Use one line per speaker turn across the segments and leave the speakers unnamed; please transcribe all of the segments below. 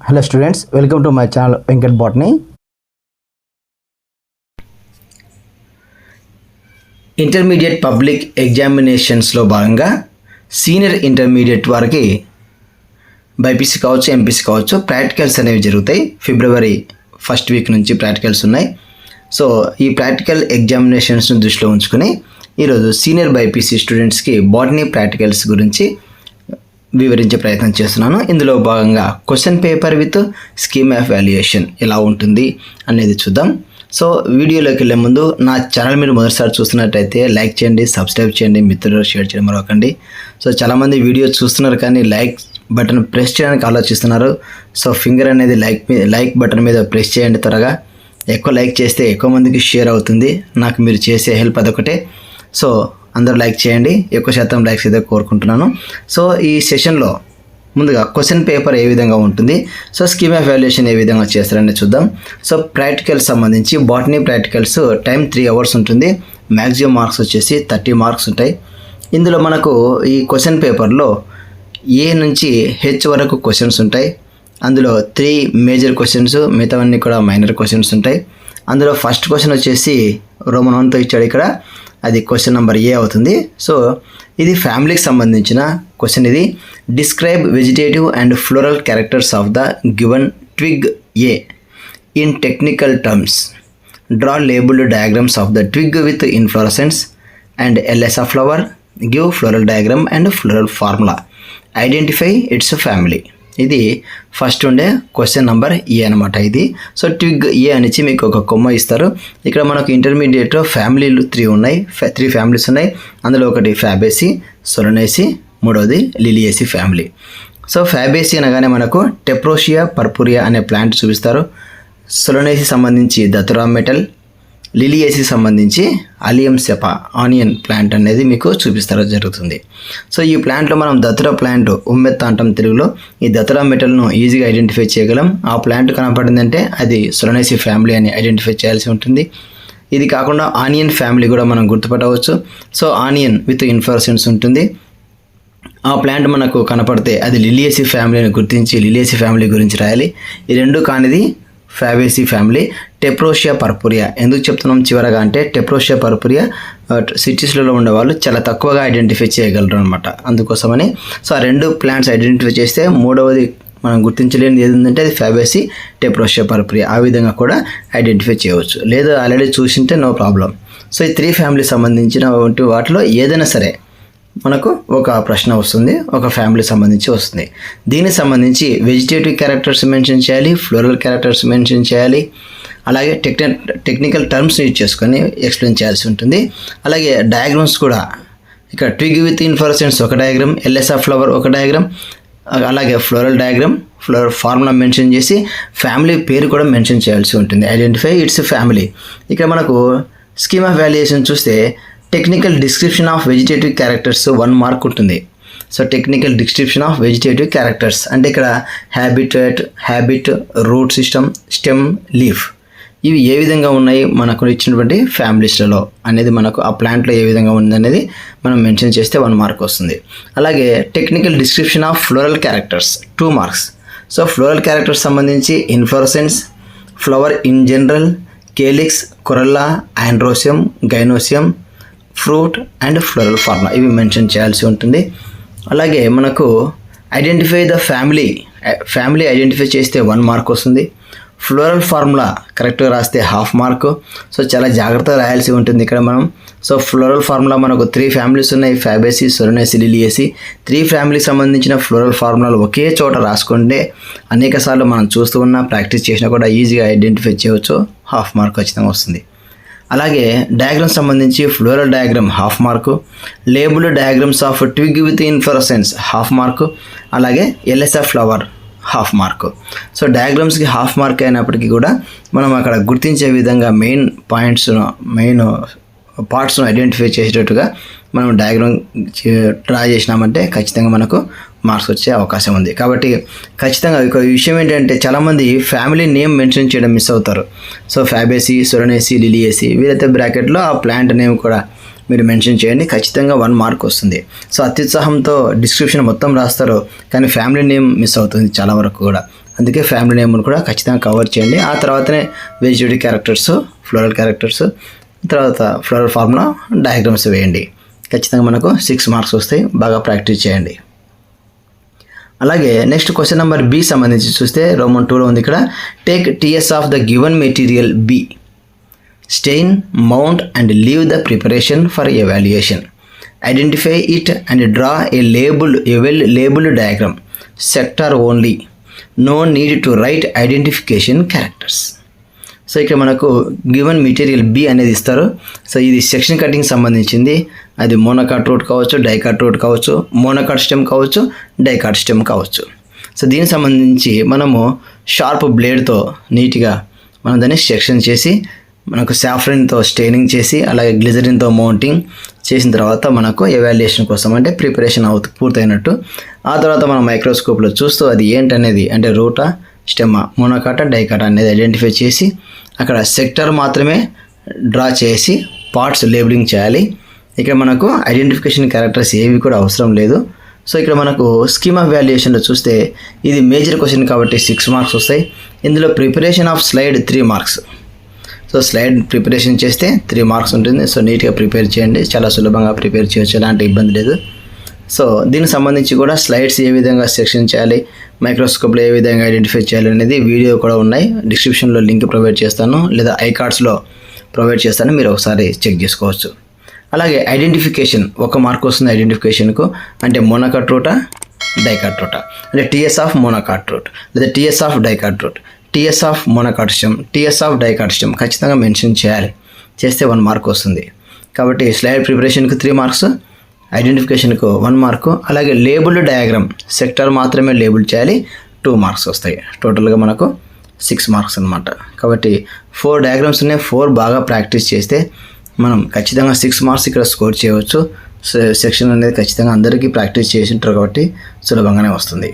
Hello students, welcome to my channel Venkat Botany.
Intermediate public ఎగ్జామినేషన్స్లో భాగంగా senior intermediate వారికి BiPC కావచ్చు, MPC కావచ్చు, ప్రాక్టికల్స్ అనేవి జరుగుతాయి. ఫిబ్రవరి ఫస్ట్ వీక్ నుంచి ప్రాక్టికల్స్ ఉన్నాయి. సో ఈ ప్రాక్టికల్ ఎగ్జామినేషన్స్ను దృష్టిలో ఉంచుకొని ఈరోజు సీనియర్ బైపీసీ స్టూడెంట్స్కి బాటనీ ప్రాక్టికల్స్ గురించి వివరించే ప్రయత్నం చేస్తున్నాను. ఇందులో భాగంగా question paper with scheme of valuation ఎలా ఉంటుంది అనేది చూద్దాం. సో వీడియోలోకి వెళ్ళే ముందు నా ఛానల్ మీరు మొదటిసారి చూస్తున్నట్టయితే లైక్ చేయండి, సబ్స్క్రైబ్ చేయండి, మిత్రులు షేర్ చేయడం మరొకండి. సో చాలామంది వీడియో చూస్తున్నారు కానీ లైక్ బటన్ ప్రెస్ చేయడానికి ఆలోచిస్తున్నారు. సో ఫింగర్ అనేది లైక్ బటన్ మీద ప్రెస్ చేయండి త్వరగా. ఎక్కువ లైక్ చేస్తే ఎక్కువ మందికి షేర్ అవుతుంది. నాకు మీరు చేసే హెల్ప్ అదొకటే. సో అందరూ లైక్ చేయండి, ఎక్కువ శాతం లైక్స్ అయితే కోరుకుంటున్నాను. సో ఈ సెషన్లో ముందుగా క్వశ్చన్ పేపర్ ఏ విధంగా ఉంటుంది, సో స్కీమ్ ఆఫ్ వాల్యుయేషన్ ఏ విధంగా చేస్తారని చూద్దాం. సో ప్రాక్టికల్స్ సంబంధించి బాటనీ ప్రాక్టికల్స్ టైం 3 hours ఉంటుంది. మ్యాక్సిమం మార్క్స్ వచ్చేసి 30 marks ఉంటాయి. ఇందులో మనకు ఈ క్వశ్చన్ పేపర్లో ఏ నుంచి హెచ్ వరకు క్వశ్చన్స్ ఉంటాయి. అందులో 3 మేజర్ క్వశ్చన్స్, మిగతావన్నీ కూడా మైనర్ క్వశ్చన్స్ ఉంటాయి. అందులో ఫస్ట్ క్వశ్చన్ వచ్చేసి రోమన్ 1తో ఇచ్చాడు ఇక్కడ, అది క్వశ్చన్ నెంబర్ ఏ అవుతుంది. సో ఇది ఫ్యామిలీకి సంబంధించిన క్వశ్చన్. ఇది describe vegetative and floral characters of the given twig A in technical terms. Draw labelled diagrams of the twig with inflorescence and LS of flower. Give floral diagram and floral formula. Identify its family. ఇది first ఉండే question number A అనమాట ఇది. So twig ఏ అనేసి మీకు ఒక కొమ్మ ఇస్తారు. ఇక్కడ మనకు ఇంటర్మీడియట్లో ఫ్యామిలీలు 3 ఉన్నాయి, 3 ఫ్యామిలీస్ ఉన్నాయి. అందులో ఒకటి ఫ్యాబేసి, సొలనేసి, మూడవది లిలియేసి ఫ్యామిలీ. సో ఫ్యాబేసి అనగానే మనకు టెప్రోషియా పర్పురియా అనే ప్లాంట్ చూపిస్తారు. సొలనేసి సంబంధించి దతురా మెటల్, లిలియేసి సంబంధించి అలియం సెపా ఆనియన్ ప్లాంట్ అనేది మీకు చూపిస్తారు జరుగుతుంది. సో ఈ ప్లాంట్లో మనం దతురా ప్లాంట్ ఉమ్మెత్త అంటాం తెలుగులో. ఈ దతురా మెటల్ను ఈజీగా ఐడెంటిఫై చేయగలం. ఆ ప్లాంట్ కనపడిందంటే అది సొలనేసి ఫ్యామిలీ అని ఐడెంటిఫై చేయాల్సి ఉంటుంది. ఇది కాకుండా ఆనియన్ ఫ్యామిలీ కూడా మనం గుర్తుపట్టవచ్చు. సో ఆనియన్ విత్ ఇన్ఫ్లోరసెన్స్ ఉంటుంది. ఆ ప్లాంట్ మనకు కనపడితే అది లిలియేసి ఫ్యామిలీ అని గుర్తించి లిలియేసి ఫ్యామిలీ గురించి రాయాలి. ఈ రెండు కానిది ఫ్యాబేసి ఫ్యామిలీ. టెప్రోషియా పర్పురియా ఎందుకు చెప్తున్నాం చివరగా అంటే టెప్రోషియా పర్పురియా సిటీస్లలో ఉండేవాళ్ళు చాలా తక్కువగా ఐడెంటిఫై చేయగలరు అనమాట, అందుకోసమని. సో ఆ 2 ప్లాంట్స్ ఐడెంటిఫై చేస్తే మూడవది మనం గుర్తించలేనిది ఏదంటే అది ఫ్యాబేసి టెప్రోషియా పర్పురియా. ఆ విధంగా కూడా ఐడెంటిఫై చేయవచ్చు. లేదా ఆల్రెడీ చూసింటే నో ప్రాబ్లం. సో ఈ 3 ఫ్యామిలీ సంబంధించిన వాటిలో ఏదైనా సరే మనకు ఒక ప్రశ్న వస్తుంది, ఒక ఫ్యామిలీ సంబంధించి వస్తుంది. దీనికి సంబంధించి వెజిటేటివ్ క్యారెక్టర్స్ మెన్షన్ చేయాలి, ఫ్లోరల్ క్యారెక్టర్స్ మెన్షన్ చేయాలి, అలాగే టెక్నికల్ టర్మ్స్ యూజ్ చేసుకొని ఎక్స్ప్లెయిన్ చేయాల్సి ఉంటుంది. అలాగే డయాగ్రామ్స్ కూడా ఇక్కడ ట్విగ్ విత్ ఇన్ఫ్లోరసెన్స్ ఒక డయాగ్రామ్, ఎల్ఎస్ ఆఫ్ ఫ్లవర్ ఒక డయాగ్రామ్, అలాగే floral diagram, floral formula mention చేసి ఫ్యామిలీ పేరు కూడా మెన్షన్ చేయాల్సి ఉంటుంది. Identify its family. ఇక్కడ మనకు స్కీమ్ ఆఫ్ వాల్యుయేషన్ చూస్తే technical description of vegetative characters 1 mark ఉంటుంది. So technical description of vegetative characters అంటే ఇక్కడ habit, root system, stem, leaf ఇవి ఏ విధంగా ఉన్నాయి మనకు ఇచ్చినటువంటి ఫ్యామిలీస్లలో అనేది మనకు ఆ ప్లాంట్లో ఏ విధంగా ఉందనేది మనం మెన్షన్ చేస్తే 1 mark వస్తుంది. అలాగే technical description of floral characters 2 marks. So floral characters సంబంధించి inflorescence, flower in general, calyx, corolla, androecium, gynoecium, fruit and floral formula ఇవి మెన్షన్ చేయాల్సి ఉంటుంది. అలాగే మనకు ఐడెంటిఫై ద ఫ్యామిలీ ఐడెంటిఫై చేస్తే 1 mark వస్తుంది. ఫ్లోరల్ ఫార్ములా కరెక్ట్గా రాస్తే 1/2 mark. సో చాలా జాగ్రత్తగా రాయాల్సి ఉంటుంది ఇక్కడ మనం. సో ఫ్లోరల్ ఫార్ములా మనకు 3 ఫ్యామిలీస్ ఉన్నాయి, ఫ్యాబేసి, సొలనేసి, లిలియేసి. 3 ఫ్యామిలీకి సంబంధించిన ఫ్లోరల్ ఫార్ములాలు ఒకే చోట రాసుకుంటే అనేక సార్లు మనం చూస్తూ ఉన్నా ప్రాక్టీస్ చేసినా కూడా ఈజీగా ఐడెంటిఫై చేయవచ్చు. 1/2 mark ఖచ్చితంగా వస్తుంది. అలాగే డయాగ్రామ్ సంబంధించి floral diagram 1/2 mark, labelled diagrams of twig with inflorescence 1/2 mark, అలాగే LS of flower 1/2 mark. So డయాగ్రామ్స్కి 1/2 mark అయినప్పటికీ కూడా మనం అక్కడ గుర్తించే విధంగా మెయిన్ పార్ట్స్ను ఐడెంటిఫై చేసేటట్టుగా మనం డయాగ్రామ్ డ్రా చేసినామంటే ఖచ్చితంగా మనకు మార్క్స్ వచ్చే అవకాశం ఉంది. కాబట్టి ఖచ్చితంగా ఒక విషయం ఏంటంటే చాలామంది ఫ్యామిలీ నేమ్ మెన్షన్ చేయడం మిస్ అవుతారు. సో ఫ్యాబేసి, సొలనేసి, లిలియేసి వీరైతే బ్రాకెట్లో ఆ ప్లాంట్ నేమ్ కూడా మీరు మెన్షన్ చేయండి, ఖచ్చితంగా 1 మార్క్ వస్తుంది. సో అత్యుత్సాహంతో డిస్క్రిప్షన్ మొత్తం రాస్తారు కానీ ఫ్యామిలీ నేమ్ మిస్ అవుతుంది చాలా వరకు కూడా. అందుకే ఫ్యామిలీ నేమ్ను కూడా ఖచ్చితంగా కవర్ చేయండి. ఆ తర్వాతనే వెజిటేటివ్ క్యారెక్టర్స్, ఫ్లోరల్ క్యారెక్టర్స్, తర్వాత ఫ్లోరల్ ఫార్ములా డయాగ్రామ్స్ వేయండి. ఖచ్చితంగా మనకు 6 మార్క్స్ వస్తాయి. బాగా ప్రాక్టీస్ చేయండి. అలాగే నెక్స్ట్ క్వశ్చన్ నెంబర్ బి సంబంధించి చూస్తే రోమన్ 2లో ఉంది. ఇక్కడ take TS of the given material B, stain, mount and leave the preparation for evaluation. Identify it and draw a well labelled diagram. Sector only. No need to write identification characters. So ఇక్కడ మనకు given material B అనేది ఇస్తారు. So ఇది section cutting సంబంధించింది. అది monocot route కావచ్చు, dicot route కావచ్చు, monocot stem కావచ్చు, డైకాట్ స్టెమ్ కావచ్చు. సో దీనికి సంబంధించి మనము షార్ప్ బ్లేడ్తో నీట్గా మనం దాన్ని సెక్షన్ చేసి మనకు సాఫ్రన్తో స్టెయినింగ్ చేసి అలాగే గ్లిజరిన్తో మౌంటింగ్ చేసిన తర్వాత మనకు ఎవాల్యుయేషన్ కోసం అంటే ప్రిపరేషన్ పూర్తయినట్టు. ఆ తర్వాత మనం మైక్రోస్కోప్లో చూస్తూ అది ఏంటనేది అంటే రూటా, స్టెమ్మా, మోనోకాటా, డైకాటా అనేది ఐడెంటిఫై చేసి అక్కడ సెక్టర్ మాత్రమే డ్రా చేసి పార్ట్స్ లేబులింగ్ చేయాలి. ఇక్కడ మనకు ఐడెంటిఫికేషన్ క్యారెక్టర్స్ ఏవి కూడా అవసరం లేదు. సో ఇక్కడ మనకు స్కీమ్ ఆఫ్ వాల్యుయేషన్లో చూస్తే ఇది మేజర్ క్వశ్చన్ కాబట్టి 6 మార్క్స్ వస్తాయి. ఇందులో preparation of slide 3 marks. So slide preparation చేస్తే 3 మార్క్స్ ఉంటుంది. సో నీట్గా ప్రిపేర్ చేయండి. చాలా సులభంగా ప్రిపేర్ చేయొచ్చు, ఎలాంటి ఇబ్బంది లేదు. సో దీనికి సంబంధించి కూడా స్లైడ్స్ ఏ విధంగా సెక్షన్ చేయాలి, మైక్రోస్కోప్లో ఏ విధంగా ఐడెంటిఫై చేయాలి అనేది వీడియో కూడా ఉన్నాయి. డిస్క్రిప్షన్లో లింక్ ప్రొవైడ్ చేస్తాను, లేదా ఐకార్డ్స్లో ప్రొవైడ్ చేస్తాను, మీరు ఒకసారి చెక్ చేసుకోవచ్చు. అలాగే ఐడెంటిఫికేషన్ 1 మార్క్ వస్తుంది ఐడెంటిఫికేషన్కు. అంటే మోనోకాట్ రూటా, డైకాట్ రూటా, అంటే టీఎస్ ఆఫ్ మోనోకాట్ రూట్ లేదా TS of dicot root, TS of monocot stem, TS of dicot stem ఖచ్చితంగా మెన్షన్ చేయాలి. చేస్తే 1 మార్క్ వస్తుంది. కాబట్టి స్లైడ్ ప్రిపరేషన్కి 3 మార్క్స్, ఐడెంటిఫికేషన్కు 1 మార్కు. అలాగే లేబుల్డ్ డయాగ్రామ్ సెక్టర్ మాత్రమే లేబుల్ చేయాలి, 2 మార్క్స్ వస్తాయి. టోటల్గా మనకు 6 మార్క్స్ అనమాట. కాబట్టి 4 డయాగ్రామ్స్ ఉన్నాయి. 4 బాగా ప్రాక్టీస్ చేస్తే మనం ఖచ్చితంగా 6 మార్క్స్ ఇక్కడ స్కోర్ చేయవచ్చు. సెక్షన్ అనేది ఖచ్చితంగా అందరికీ ప్రాక్టీస్ చేసి ఉంటారు కాబట్టి సులభంగానే వస్తుంది.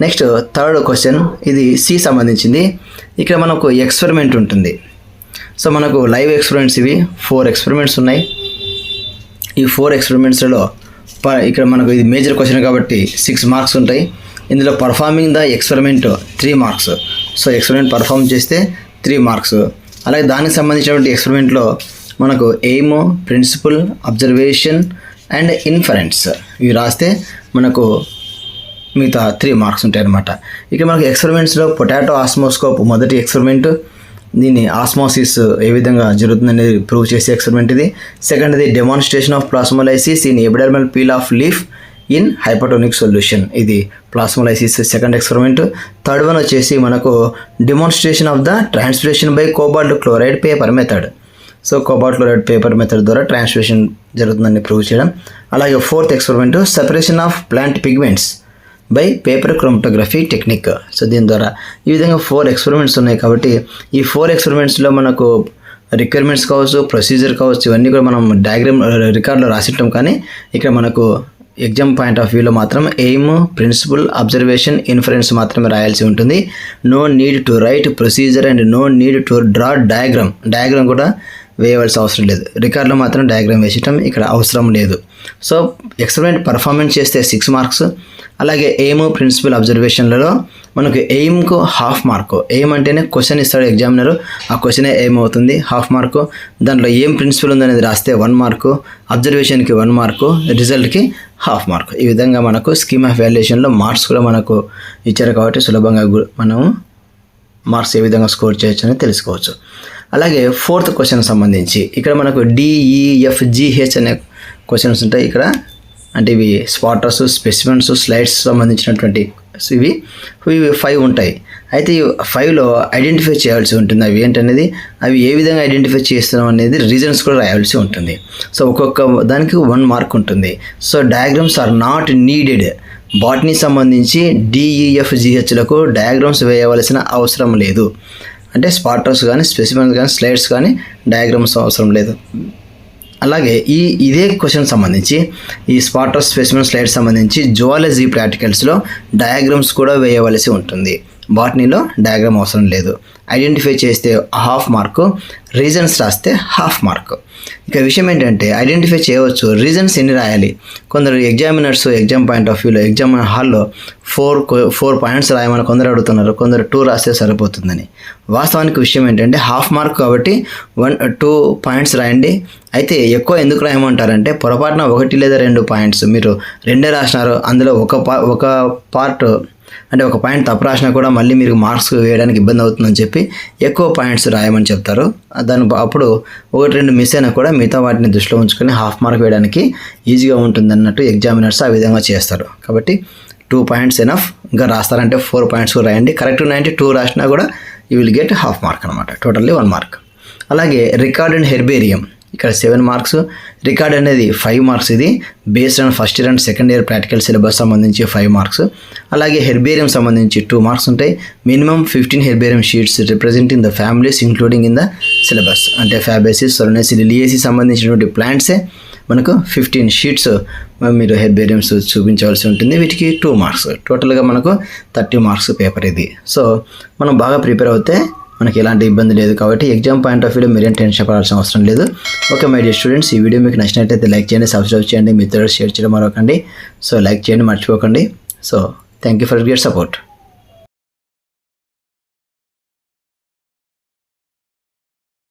నెక్స్ట్ థర్డ్ క్వశ్చన్, ఇది సి సంబంధించింది. ఇక్కడ మనకు ఎక్స్పెరిమెంట్ ఉంటుంది. సో మనకు లైవ్ ఎక్స్పెరిమెంట్స్ ఇవి 4 ఎక్స్పెరిమెంట్స్ ఉన్నాయి. ఈ 4 ఎక్స్పెరిమెంట్స్లో ఇక్కడ మనకు ఇది మేజర్ క్వశ్చన్ కాబట్టి 6 మార్క్స్ ఉంటాయి. ఇందులో performing the experiment 3 marks. So experiment perform చేస్తే 3 మార్క్స్. అలాగే దానికి సంబంధించినటువంటి ఎక్స్పెరిమెంట్లో మనకు aim, principle, observation and inference ఇవి రాస్తే మనకు మిగతా 3 మార్క్స్ ఉంటాయి అన్నమాట. ఇక్కడ మనకు ఎక్స్పెరిమెంట్స్లో పొటాటో ఆస్మోస్కోప్ మొదటి ఎక్స్పెరిమెంట్. దీన్ని ఆస్మోసిస్ ఏ విధంగా జరుగుతుందనేది ప్రూవ్ చేసే ఎక్స్పెరిమెంట్ ఇది. సెకండ్ది demonstration of plasmolysis in epidermal peel of leaf in hypotonic solution, ఇది plasmolysis second experiment. Third one వచ్చేసి మనకు demonstration of the transpiration by cobalt chloride paper method. So cobalt chloride paper method ద్వారా transpiration జరుగుతుందని prove చేయడం. అలాగే fourth experiment separation of plant pigments by paper chromatography technique. So దీని ద్వారా ఈ విధంగా 4 ఎక్స్పెరిమెంట్స్ ఉన్నాయి. కాబట్టి ఈ 4 ఎక్స్పెరిమెంట్స్లో మనకు రిక్వైర్మెంట్స్ కావచ్చు, ప్రొసీజర్ కావచ్చు, ఇవన్నీ కూడా మనం డయాగ్రామ్ రికార్డులో రాసిట్టాం. కానీ ఇక్కడ మనకు ఎగ్జామ్ పాయింట్ ఆఫ్ వ్యూలో మాత్రం ఎయిమ్, ప్రిన్సిపల్, అబ్జర్వేషన్, ఇన్ఫరెన్స్ మాత్రమే రాయాల్సి ఉంటుంది. No need to write procedure and no need to draw diagram కూడా వేయవలసిన అవసరం లేదు. రికార్డులో మాత్రం డయాగ్రామ్ వేసటం ఇక్కడ అవసరం లేదు. సో ఎక్స్పెరిమెంట్ పర్ఫార్మెన్స్ చేస్తే 6 మార్క్స్. అలాగే ఎయిమ్, ప్రిన్సిపల్, అబ్జర్వేషన్లలో మనకు ఎయిమ్కు 1/2 మార్కు. ఎయిమ్ అంటేనే క్వశ్చన్ ఇస్తాడు ఎగ్జామినరు, ఆ క్వశ్చనే ఎయిమ్ అవుతుంది, 1/2 మార్కు. దాంట్లో ఏం ప్రిన్సిపల్ ఉందనేది రాస్తే 1 మార్కు, అబ్జర్వేషన్కి 1 మార్కు, రిజల్ట్కి 1/2 మార్కు. ఈ విధంగా మనకు స్కీమ్ ఆఫ్ వాల్యుయేషన్లో మార్క్స్ కూడా మనకు ఇచ్చారు కాబట్టి సులభంగా మనము మార్క్స్ ఏ విధంగా స్కోర్ చేయొచ్చు అని తెలుసుకోవచ్చు. అలాగే ఫోర్త్ క్వశ్చన్ సంబంధించి ఇక్కడ మనకు DEFGH అనే క్వశ్చన్స్ ఉంటాయి. ఇక్కడ అంటే ఇవి స్పాటర్స్, స్పెసిమెన్స్, స్లైడ్స్ సంబంధించినటువంటి ఇవి 5 ఉంటాయి. అయితే ఈ 5లో ఐడెంటిఫై చేయాల్సి ఉంటుంది అవి ఏంటనేది, అవి ఏ విధంగా ఐడెంటిఫై చేస్తున్నాం అనేది రీజన్స్ కూడా రాయాల్సి ఉంటుంది. సో ఒక్కొక్క దానికి 1 మార్క్ ఉంటుంది. So diagrams are not needed. Botany సంబంధించి DEFGHలకు డయాగ్రామ్స్ వేయవలసిన అవసరం లేదు. అంటే స్పాటర్స్ కానీ, స్పెసిమెన్స్ కానీ, స్లైడ్స్ కానీ డయాగ్రామ్స్ అవసరం లేదు. అలాగే ఇదే క్వశ్చన్ సంబంధించి ఈ స్పాటర్, స్పెసిమెన్, స్లైడ్స్ సంబంధించి జువాలజీ ప్రాక్టికల్స్లో డయాగ్రామ్స్ కూడా వేయవలసి ఉంటుంది. బాటనీలో డయాగ్రామ్ అవసరం లేదు. ఐడెంటిఫై చేస్తే హాఫ్ మార్కు, రీజన్స్ రాస్తే హాఫ్ మార్కు. ఇక విషయం ఏంటంటే ఐడెంటిఫై చేయవచ్చు, రీజన్స్ ఎన్ని రాయాలి? కొందరు ఎగ్జామినర్స్ ఎగ్జామ్ పాయింట్ ఆఫ్ వ్యూలో ఎగ్జామ్ హాల్లో 4 పాయింట్స్ రాయమని కొందరు అడుగుతున్నారు, కొందరు 2 రాస్తే సరిపోతుందని. వాస్తవానికి విషయం ఏంటంటే హాఫ్ మార్క్ కాబట్టి 2 పాయింట్స్ రాయండి. అయితే ఎక్కువ ఎందుకు రాయమంటారంటే పొరపాటున 1 లేదా 2 పాయింట్స్ మీరు 2 రాసినారు, అందులో ఒక పార్ట్ అంటే 1 పాయింట్ తప్పు రాసినా కూడా మళ్ళీ మీరు మార్క్స్ వేయడానికి ఇబ్బంది అవుతుందని చెప్పి ఎక్కువ పాయింట్స్ రాయమని చెప్తారు. అప్పుడు 1-2 మిస్ అయినా కూడా మిగతా వాటిని దృష్టిలో ఉంచుకొని హాఫ్ మార్క్ వేయడానికి ఈజీగా ఉంటుంది అన్నట్టు ఎగ్జామినర్స్ ఆ విధంగా చేస్తారు. కాబట్టి 2 పాయింట్స్ ఎనఫ్. ఇంకా రాస్తారంటే 4 పాయింట్స్ కూడా రాయండి. కరెక్ట్ 92 రాసినా కూడా you will get half mark అనమాట, టోటల్లీ 1 మార్క్. అలాగే రికార్డ్ అండ్ హెర్బేరియం ఇక్కడ 7 మార్క్స్. రికార్డ్ అనేది 5 మార్క్స్. ఇది based on first year and second year practical syllabus సంబంధించి 5 మార్క్స్. అలాగే హెర్బేరియం సంబంధించి 2 మార్క్స్ ఉంటాయి. Minimum 15 herbarium sheets representing the families including in the syllabus. అంటే ఫ్యాబేసిస్, సొలనేసి, లిలియేసి సంబంధించినటువంటి ప్లాంట్సే మనకు 15 షీట్స్ మీరు హెర్బేరియంస్ చూపించవలసి ఉంటుంది. వీటికి 2 మార్క్స్. టోటల్గా మనకు 30 మార్క్స్ పేపర్ ఇది. సో మనం బాగా ప్రిపేర్ అవుతే మనకి ఎలాంటి ఇబ్బంది లేదు. కాబట్టి ఎగ్జామ్ పాయింట్ ఆఫ్ వ్యూలో మీరేం టెన్షన్ పడాల్సిన అవసరం లేదు. ఓకే మై డియర్ స్టూడెంట్స్, ఈ వీడియో మీకు నచ్చినట్లయితే లైక్ చేయండి, సబ్స్క్రైబ్ చేయండి, మిత్రులు షేర్ చేయడం మరొకండి. సో లైక్ చేయండి మర్చిపోకండి. So thank you for your support.